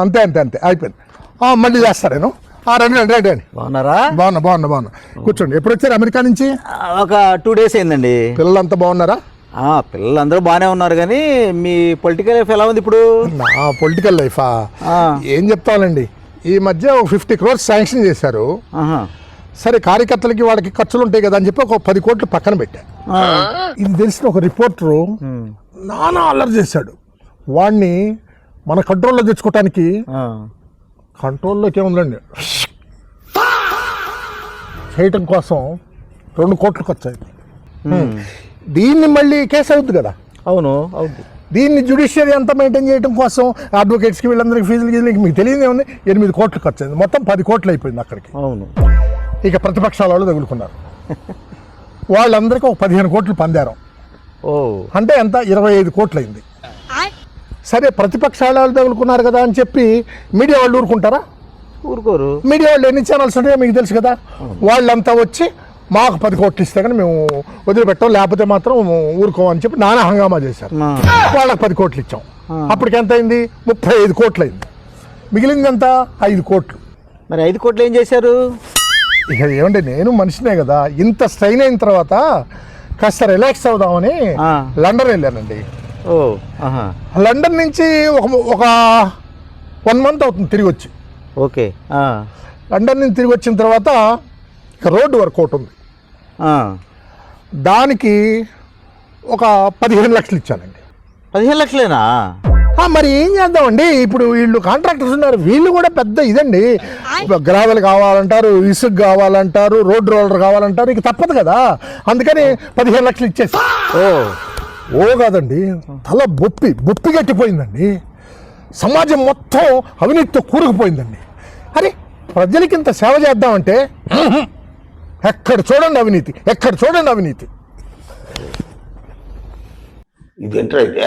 అంతే అంతే అంతే అయిపోయింది. మళ్ళీ చేస్తా నేను. రండి రండి రండి. బాగున్నారా? బాగున్నా. కూర్చోండి. ఎప్పుడు వచ్చారు అమెరికా నుంచి? ఒక 2 days అయిందండి. పిల్లలంతా బాగున్నారా? పిల్లలందరూ బాగానే ఉన్నారు, కానీ మీ పొలిటికల్ లైఫ్ ఎలా ఉంది ఇప్పుడు? నా పొలిటికల్ లైఫా ఏం చెప్తానండి, ఈ మధ్య 50 crores శాంక్షన్ చేశారు. సరే, కార్యకర్తలకి వాళ్ళకి ఖర్చులు ఉంటాయి కదా అని చెప్పి ఒక 10 కోట్లు పక్కన పెట్టా. ఇది తెలిసిన ఒక రిపోర్టరు నానా అల్లరి చేశాడు. వాడిని మన కంట్రోల్లో తెచ్చుకోవటానికి, కంట్రోల్లోకి ఏముందండి చేయటం కోసం 2 కోట్లు ఖర్చు అయింది. దీన్ని మళ్ళీ కేసు అవుద్ది కదా. అవును, అవుద్ది. దీన్ని జ్యుడిషియరీ అంతా మెయింటైన్ చేయడం కోసం అడ్వకేట్స్కి వీళ్ళందరికీ ఫీజులు మీకు తెలియదు ఏముంది, 8 కోట్లు ఖర్చు అయింది. మొత్తం 10 కోట్లు అయిపోయింది అక్కడికి. అవును. ఇక ప్రతిపక్షాల వాళ్ళు తగులుకున్నారు. వాళ్ళందరికీ ఒక 15 కోట్లు పందారం. అంటే ఎంత? 25 కోట్లు అయింది. సరే, ప్రతిపక్షాల వాళ్ళు తగులుకున్నారు కదా అని చెప్పి మీడియా వాళ్ళు ఊరుకుంటారా? ఊరుకోరు. మీడియా వాళ్ళు ఎన్ని ఛానల్స్ ఉంటాయో మీకు తెలుసు కదా. వాళ్ళంతా వచ్చి మాకు 10 కోట్లు ఇస్తే కానీ మేము వదిలిపెట్టాం, లేకపోతే మాత్రం ఊరుకోమని చెప్పి నానా హంగామా చేశారు. వాళ్ళకి 10 కోట్లు ఇచ్చాం. అప్పటికి ఎంత అయింది? 35 కోట్లు అయింది. మిగిలింది ఎంత? 5 కోట్లు. మరి 5 కోట్లు ఏం చేశారు? ఇక ఏమంటే, నేను మనిషినే కదా. ఇంత స్ట్రైన్ అయిన తర్వాత కాస్త రిలాక్స్ అవుదామని లండన్ వెళ్ళానండి. లండన్ నుంచి ఒక 1 month అవుతుంది తిరిగి వచ్చి. ఓకే. లండన్ నుంచి తిరిగి వచ్చిన తర్వాత ఇక రోడ్డు వర్క్ ఒకటి ఉంది, దానికి ఒక 15 లక్షలు ఇచ్చానండి. 15 లక్షలేనా? మరి ఏం చేద్దామండి, ఇప్పుడు వీళ్ళు కాంట్రాక్టర్స్ ఉన్నారు, వీళ్ళు కూడా పెద్ద ఇదండి. గ్రావెల్ కావాలంటారు, ఇసుక కావాలంటారు, రోడ్ రోలర్ కావాలంటారు, ఇక తప్పదు కదా. అందుకని 15 లక్షలు ఇచ్చేసి కాదండి, తల బొప్పి గట్టిపోయిందండి. సమాజం మొత్తం అవినీతితో కూరుకుపోయిందండి. అరే, ప్రజలకి ఇంత సేవ చేద్దామంటే ఎక్కడ చూడండి అవినీతి, ఎక్కడ చూడండి అవినీతి. ఇదేంట్రా అయితే